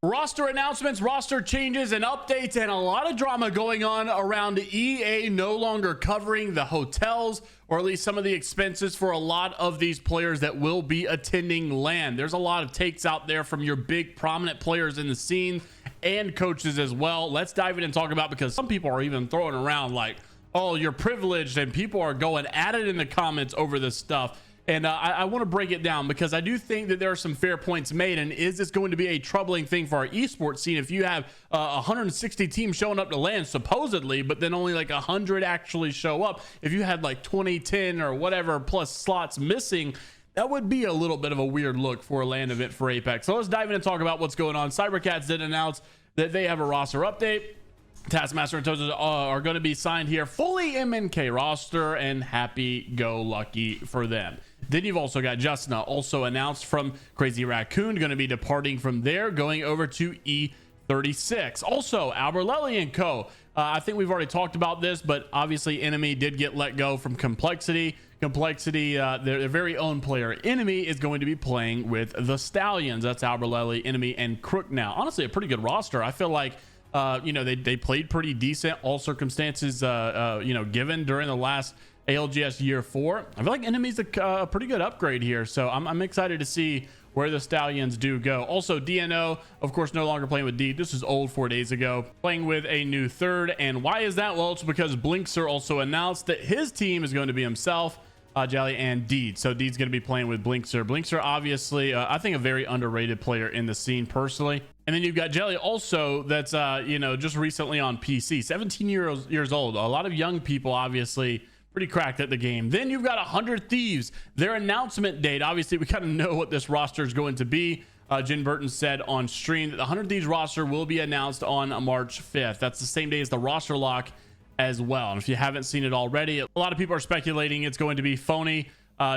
Roster announcements, roster changes and updates, and a lot of drama going on around EA no longer covering the hotels, or at least some of the expenses for a lot of these players that will be attending LAN. There's a lot of takes out there from your big prominent players in the scene and coaches as well. Let's dive in and talk about, because some people are even throwing around like, oh, you're privileged, and people are going at it in the comments over this stuff. And I want to break it down, because I do think that there are some fair points made. And is this going to be a troubling thing for our esports scene if you have 160 teams showing up to LAN supposedly, but then only like 100 actually show up? If you had like 20, 10 or whatever plus slots missing, that would be a little bit of a weird look for a LAN event for Apex. So let's dive in and talk about what's going on. Cybercats did announce that they have a roster update. Taskmaster and Toza are going to be signed here, fully MNK roster, and happy go lucky for them. Then you've also got Justina, also announced from Crazy Raccoon, going to be departing from there, going over to E36. Also, Alberlelli and Co. I think we've already talked about this, but obviously Enemy did get let go from Complexity. Their very own player Enemy is going to be playing with the Stallions. That's Alberlelli, Enemy, and Crook now. Honestly, a pretty good roster. I feel like they played pretty decent, all circumstances given during the last ALGS year 4. I feel like Enemy's a pretty good upgrade here, so I'm excited to see where the Stallions do go. Also, DNO, of course, no longer playing with D. This is old 4 days ago, playing with a new third. And why is that? Well, it's because Blinkster also announced that his team is going to be himself, Jelly, and Deed. So Deed's going to be playing with Blinkster. Blinkster, obviously, I think a very underrated player in the scene personally. And then you've got Jelly also, that's just recently on PC, 17 years old. A lot of young people, obviously, pretty cracked at the game. Then you've got 100 Thieves. Their announcement date, obviously, we kind of know what this roster is going to be. Jen Burton said on stream that the 100 Thieves roster will be announced on March 5th. That's the same day as the roster lock as well. And if you haven't seen it already, a lot of people are speculating it's going to be Phony,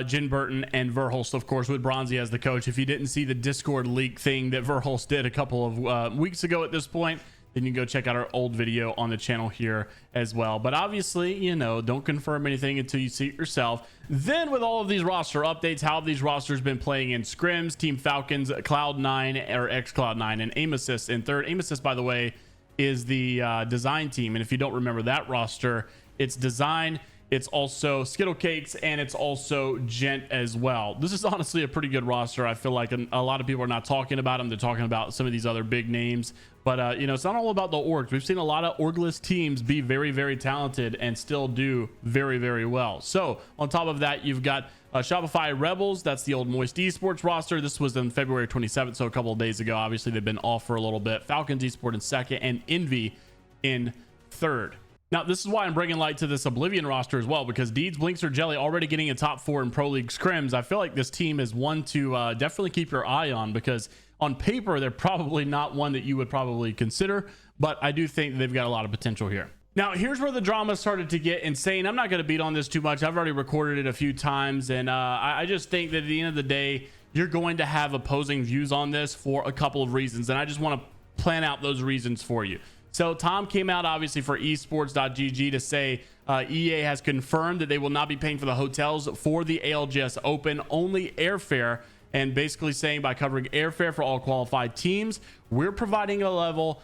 Jen Burton, and Verhulst, of course, with Bronzy as the coach. If you didn't see the Discord leak thing that Verhulst did a couple of weeks ago at this point, then you can go check out our old video on the channel here as well. But obviously, don't confirm anything until you see it yourself. Then with all of these roster updates, how have these rosters been playing in scrims? Team Falcons, Cloud9 or ex-Cloud9, and Aim Assist in third. Aim Assist, by the way, is the design team. And if you don't remember that roster, it's design, it's also Skittle Cakes, and it's also Gent as well. This is honestly a pretty good roster. I feel like a lot of people are not talking about them. They're talking about some of these other big names, but it's not all about the orgs. We've seen a lot of orgless teams be very, very talented and still do very, very well. So on top of that, you've got Shopify Rebels. That's the old Moist Esports roster. This was on February 27th, so a couple of days ago. Obviously, they've been off for a little bit. Falcons Esport in second, and Envy in third. Now, this is why I'm bringing light to this Oblivion roster as well, because Deeds, Blinkster, Jelly already getting a top 4 in Pro League scrims. I feel like this team is one to definitely keep your eye on, because on paper, they're probably not one that you would probably consider, but I do think they've got a lot of potential here. Now, here's where the drama started to get insane. I'm not going to beat on this too much. I've already recorded it a few times, and I just think that at the end of the day, you're going to have opposing views on this for a couple of reasons, and I just want to plan out those reasons for you. So Tom came out obviously for esports.gg to say EA has confirmed that they will not be paying for the hotels for the ALGS Open, only airfare, and basically saying by covering airfare for all qualified teams, we're providing a level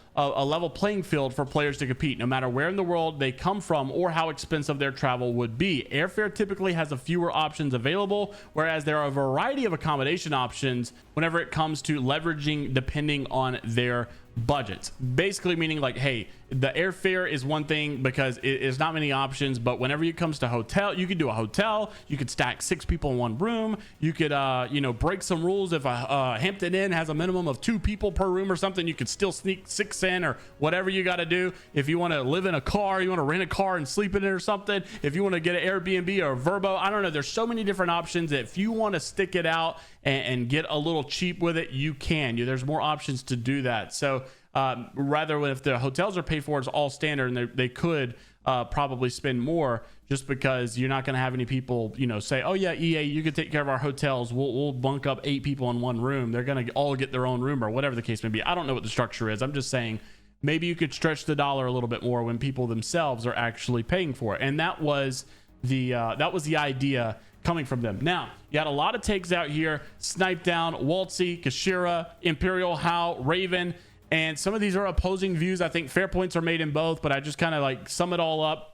playing field for players to compete no matter where in the world they come from or how expensive their travel would be. Airfare typically has a fewer options available, whereas there are a variety of accommodation options whenever it comes to leveraging depending on their budgets. Basically meaning like, hey, the airfare is one thing because it's not many options, but whenever it comes to hotel, you could do a hotel, you could stack 6 people in one room, you could break some rules. If a Hampton Inn has a minimum of 2 people per room or something, you could still sneak 6 in, or whatever you got to do. If you want to live in a car, you want to rent a car and sleep in it or something, if you want to get an Airbnb or a Verbo, I don't know, there's so many different options that if you want to stick it out and get a little cheap with it, you can. There's more options to do that. So rather, if the hotels are paid for, it's all standard, and they could probably spend more, just because you're not going to have any people say, oh yeah, EA, you can take care of our hotels, we'll bunk up 8 people in one room. They're going to all get their own room, or whatever the case may be. I don't know what the structure is. I'm just saying maybe you could stretch the dollar a little bit more when people themselves are actually paying for it. And that was the idea coming from them. Now, you had a lot of takes out here: Snipe Down, Waltzy, Kashira, Imperial, How, Raven, And some of these are opposing views. I think fair points are made in both, but I just kind of like sum it all up.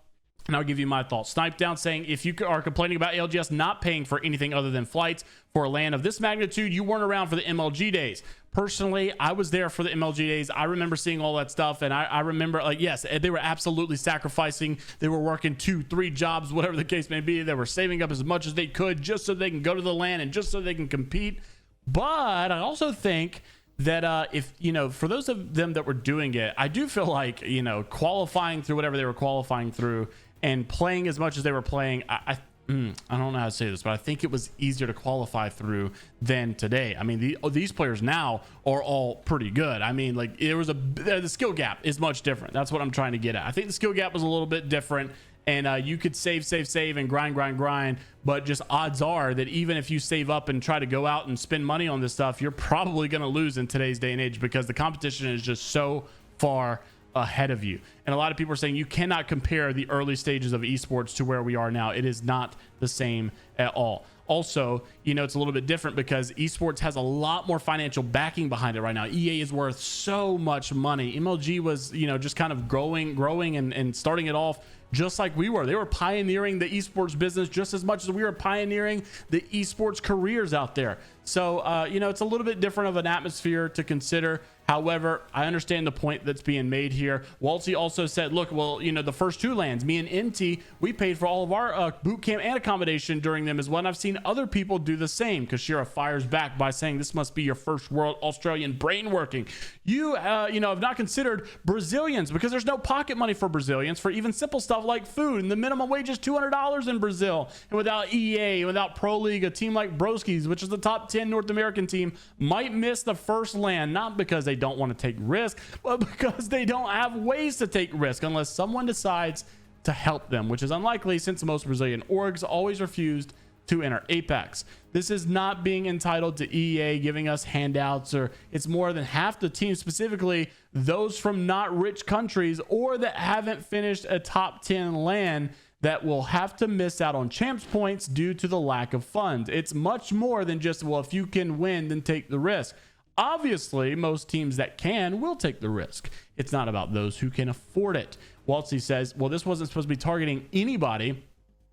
And I'll give you my thoughts. Snipe Down saying, if you are complaining about ALGS not paying for anything other than flights for a land of this magnitude, you weren't around for the MLG days. Personally, I was there for the MLG days. I remember seeing all that stuff. And I remember, like, yes, they were absolutely sacrificing. They were working 2-3 jobs, whatever the case may be. They were saving up as much as they could just so they can go to the land and just so they can compete. But I also think that if, you know, for those of them that were doing it, I do feel like, you know, qualifying through whatever they were qualifying through and playing as much as they were playing, I don't know how to say this, but I think it was easier to qualify through than today. I mean, these players now are all pretty good. I mean, like, the skill gap is much different. That's what I'm trying to get at. I think the skill gap was a little bit different, and you could save and grind, but just odds are that even if you save up and try to go out and spend money on this stuff, you're probably going to lose in today's day and age because the competition is just so far ahead of you. And a lot of people are saying you cannot compare the early stages of esports to where we are now. It is not the same at all. Also, you know, it's a little bit different because esports has a lot more financial backing behind it right now. EA is worth so much money. MLG was, you know, just kind of growing and starting it off just like we were. They were pioneering the esports business just as much as we were pioneering the esports careers out there. So, you know, it's a little bit different of an atmosphere to consider. However, I understand the point that's being made here. Waltzy also said, look, well, you know, the first 2 lands, me and NT, we paid for all of our boot camp and accommodation during them as well. And I've seen other people do the same. Kashira fires back by saying this must be your first world Australian brain working. You know, have not considered Brazilians because there's no pocket money for Brazilians for even simple stuff like food. And the minimum wage is $200 in Brazil. And without EA, without Pro League, a team like Broski's, which is the top 10 North American team, might miss the first land, not because they don't want to take risk, but because they don't have ways to take risk unless someone decides to help them, which is unlikely since most Brazilian orgs always refused to enter Apex. This is not being entitled to EA giving us handouts, or it's more than half the team, specifically those from not rich countries or that haven't finished a top 10 LAN, that will have to miss out on champs points due to the lack of funds. It's much more than just, well, if you can win, then take the risk. Obviously, most teams that can will take the risk. It's not about those who can afford it. Waltzy says, well, this wasn't supposed to be targeting anybody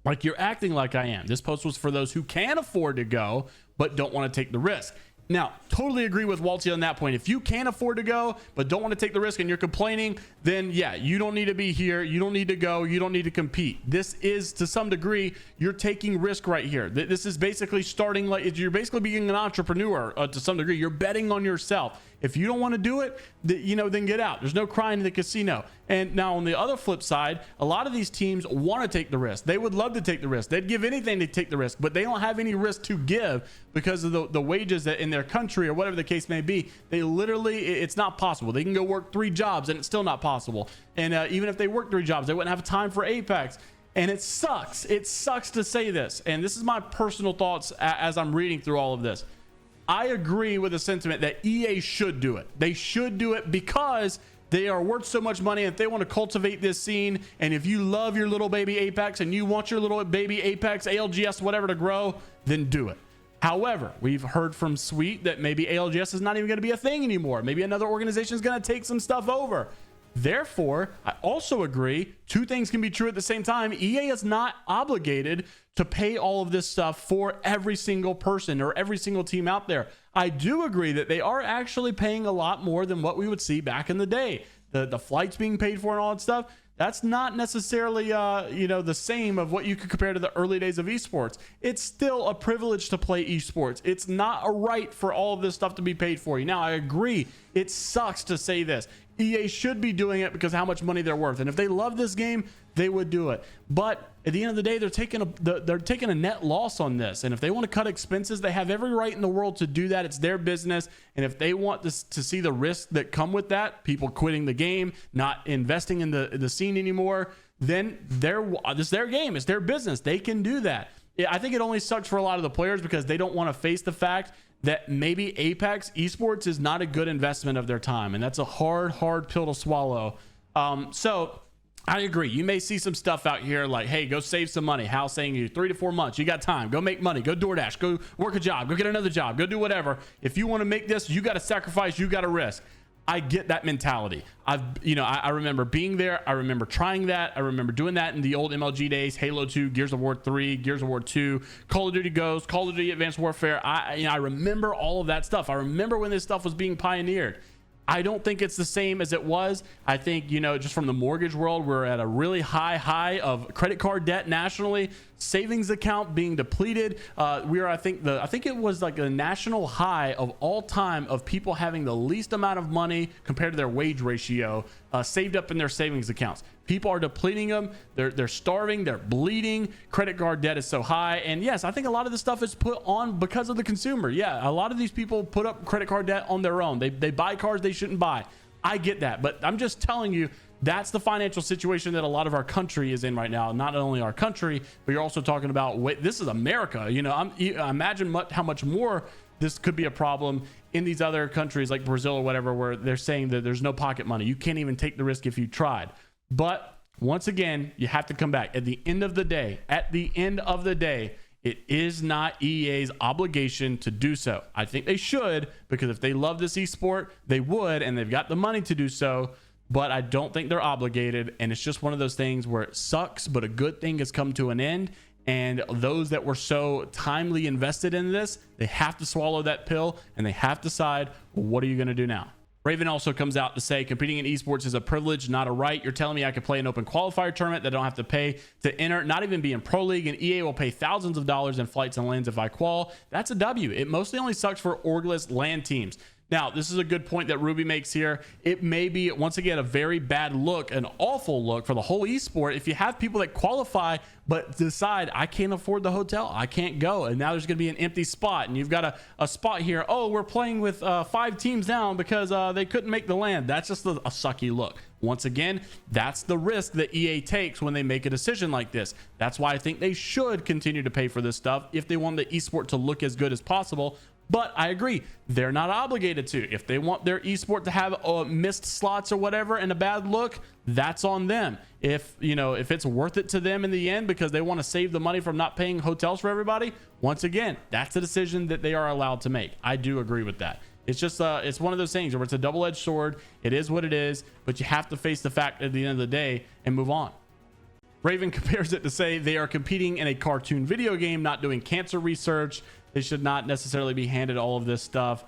like you're acting like I am. This post was for those who can afford to go, but don't want to take the risk. Now, totally agree with Waltzy on that point. If you can't afford to go, but don't want to take the risk and you're complaining, then yeah, you don't need to be here. You don't need to go. You don't need to compete. This is, to some degree, you're taking risk right here. This is basically starting like you're basically being an entrepreneur to some degree. You're betting on yourself. If you don't want to do it, you know, then get out. There's no crying in the casino. And now on the other flip side, a lot of these teams want to take the risk. They would love to take the risk. They'd give anything to take the risk, but they don't have any risk to give because of the wages that in their country or whatever the case may be. They literally, it's not possible. They can go work 3 jobs and it's still not possible. And even if they work 3 jobs, they wouldn't have time for Apex. And it sucks. It sucks to say this. And this is my personal thoughts as I'm reading through all of this. I agree with the sentiment that EA should do it. They should do it because they are worth so much money. If they want to cultivate this scene, and if you love your little baby Apex and you want your little baby Apex, ALGS, whatever to grow, then do it. However, we've heard from Sweet that maybe ALGS is not even going to be a thing anymore. Maybe another organization is going to take some stuff over. Therefore, I also agree 2 things can be true at the same time. EA is not obligated to pay all of this stuff for every single person or every single team out there. I do agree that they are actually paying a lot more than what we would see back in the day. The flights being paid for and all that stuff, that's not necessarily you know, the same of what you could compare to the early days of esports. It's still a privilege to play esports. It's not a right for all of this stuff to be paid for you. Now, I agree, it sucks to say this. EA should be doing it because of how much money they're worth, and if they love this game, they would do it. But at the end of the day, they're taking a net loss on this, and if they want to cut expenses, they have every right in the world to do that. It's their business, and if they want to see the risks that come with that, people quitting the game, not investing in the scene anymore, then this is their game. It's their business. They can do that. I think it only sucks for a lot of the players because they don't want to face the fact that maybe Apex Esports is not a good investment of their time, and that's a hard pill to swallow. So I agree. You may see some stuff out here like, hey, go save some money. Hal's saying you 3 to 4 months. You got time. Go make money. Go DoorDash. Go work a job. Go get another job. Go do whatever. If you want to make this, you got to sacrifice. You got to risk. I get that mentality. I remember being there. I remember trying that. I remember doing that in the old MLG days, Halo 2, Gears of War 3, Gears of War 2, Call of Duty Ghosts, Call of Duty Advanced Warfare. I remember all of that stuff. I remember when this stuff was being pioneered. I don't think it's the same as it was. I think, just from the mortgage world, we're at a really high of credit card debt nationally, savings account being depleted. We are, I think it was like a national high of all time of people having the least amount of money compared to their wage ratio saved up in their savings accounts. People are depleting them. They're starving. They're bleeding. Credit card debt is so high. And yes, I think a lot of this stuff is put on because of the consumer. Yeah, a lot of these people put up credit card debt on their own. They buy cars they shouldn't buy. I get that. But I'm just telling you, that's the financial situation that a lot of our country is in right now. Not only our country, but you're also talking about, this is America. Imagine how much more this could be a problem in these other countries like Brazil or whatever, where they're saying that there's no pocket money. You can't even take the risk if you tried. But once again, you have to come back. At the end of the day, it is not EA's obligation to do so. I think they should, because if they love this esport, they would, and they've got the money to do so. But I don't think they're obligated, and it's just one of those things where it sucks, but a good thing has come to an end. And those that were so timely invested in this, they have to swallow that pill, and they have to decide, well, what are you going to do now? Raven also comes out to say competing in esports is a privilege, not a right. You're telling me I could play an open qualifier tournament that I don't have to pay to enter, not even be in pro league, and EA will pay thousands of dollars in flights and lands if I qual. That's a W. It mostly only sucks for orgless LAN teams. Now, this is a good point that Ruby makes here. It may be, once again, a very bad look, an awful look for the whole esport if you have people that qualify but decide, I can't afford the hotel, I can't go, and now there's going to be an empty spot, and you've got a spot here. Oh, we're playing with 5 teams down because they couldn't make the LAN. That's just a sucky look. Once again, that's the risk that EA takes when they make a decision like this. That's why I think they should continue to pay for this stuff if they want the esport to look as good as possible. But I agree, they're not obligated to. If they want their esport to have missed slots or whatever and a bad look, that's on them. If it's worth it to them in the end because they want to save the money from not paying hotels for everybody, once again, that's a decision that they are allowed to make. I do agree with that. It's just it's one of those things where it's a double-edged sword. It is what it is, but you have to face the fact at the end of the day and move on. Raven compares it to say they are competing in a cartoon video game, not doing cancer research. They should not necessarily be handed all of this stuff.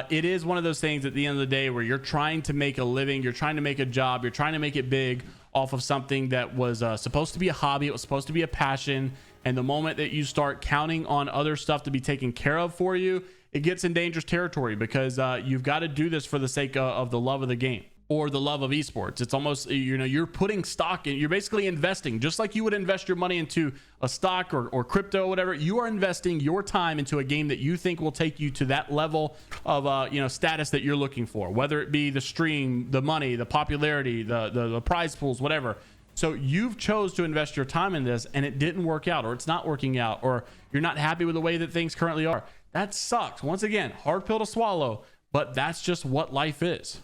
It is one of those things at the end of the day where you're trying to make a living, you're trying to make a job, you're trying to make it big off of something that was supposed to be a hobby, it was supposed to be a passion, and the moment that you start counting on other stuff to be taken care of for you, it gets in dangerous territory because you've got to do this for the sake of the love of the game or the love of esports. It's almost, you're putting stock in, you're basically investing, just like you would invest your money into a stock or crypto or whatever. You are investing your time into a game that you think will take you to that level of status that you're looking for, whether it be the stream, the money, the popularity, the prize pools, whatever. So you've chose to invest your time in this and it didn't work out, or it's not working out, or you're not happy with the way that things currently are. That sucks. Once again, hard pill to swallow, but that's just what life is.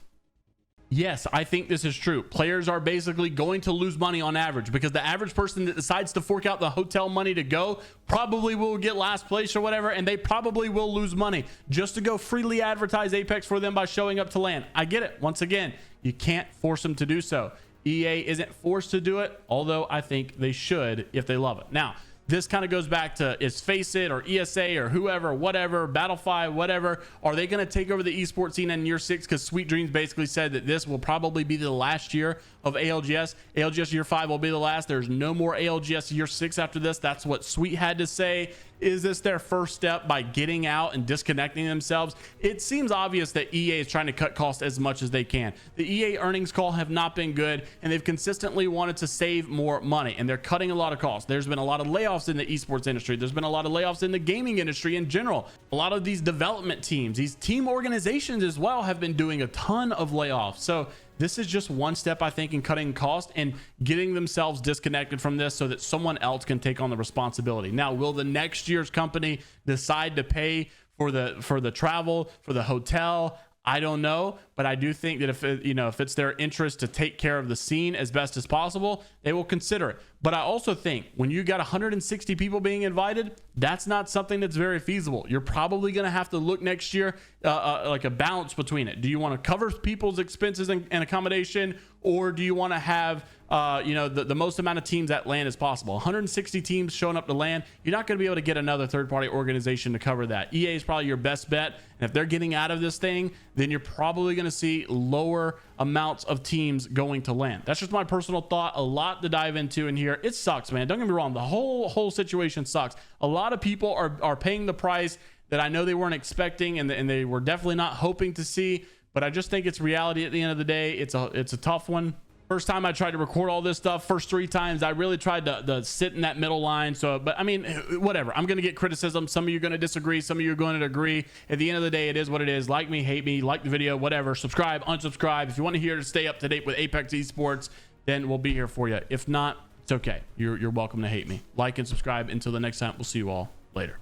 Yes, I think this is true. Players are basically going to lose money on average because the average person that decides to fork out the hotel money to go probably will get last place or whatever, and they probably will lose money just to go freely advertise Apex for them by showing up to LAN. I get it. Once again, you can't force them to do so. EA isn't forced to do it, although I think they should if they love it. Now, this kind of goes back to, is Faceit or ESA or whoever, whatever, Battlefy, whatever, are they going to take over the esports scene in year 6? Because Sweet Dreams basically said that this will probably be the last year of ALGS. ALGS year 5 will be the last. There's no more ALGS year 6 after this. That's what Sweet had to say. Is this their first step by getting out and disconnecting themselves? It seems obvious that EA is trying to cut costs as much as they can. The EA earnings call have not been good, and they've consistently wanted to save more money, and they're cutting a lot of costs. There's been a lot of layoffs in the esports industry. There's been a lot of layoffs in the gaming industry in general. A lot of these development teams, these team organizations as well, have been doing a ton of layoffs. So this is just one step, I think, in cutting cost and getting themselves disconnected from this so that someone else can take on the responsibility. Now, will the next year's company decide to pay for the travel, for the hotel? I don't know, but I do think that if it's their interest to take care of the scene as best as possible, they will consider it. But I also think when you got 160 people being invited, that's not something that's very feasible. You're probably going to have to look next year, like a balance between it. Do you want to cover people's expenses and accommodation, or do you want to have, the most amount of teams at land as possible? 160 teams showing up to land. You're not going to be able to get another third-party organization to cover that. EA is probably your best bet. And if they're getting out of this thing, then you're probably going to see lower amounts of teams going to land. That's just my personal thought. A lot to dive into in here. It sucks, man. Don't get me wrong. The whole situation sucks. A lot of people are paying the price that I know they weren't expecting, and they were definitely not hoping to see. But I just think it's reality at the end of the day. It's a tough one. First time I tried to record all this stuff, first 3 times I really tried to sit in that middle line. So, but I mean, whatever. I'm going to get criticism. Some of you are going to disagree. Some of you are going to agree. At the end of the day, it is what it is. Like me, hate me, like the video, whatever. Subscribe, unsubscribe. If you want to hear to stay up to date with Apex Esports, then we'll be here for you. If not, it's okay. You're welcome to hate me. Like and subscribe. Until the next time, we'll see you all later.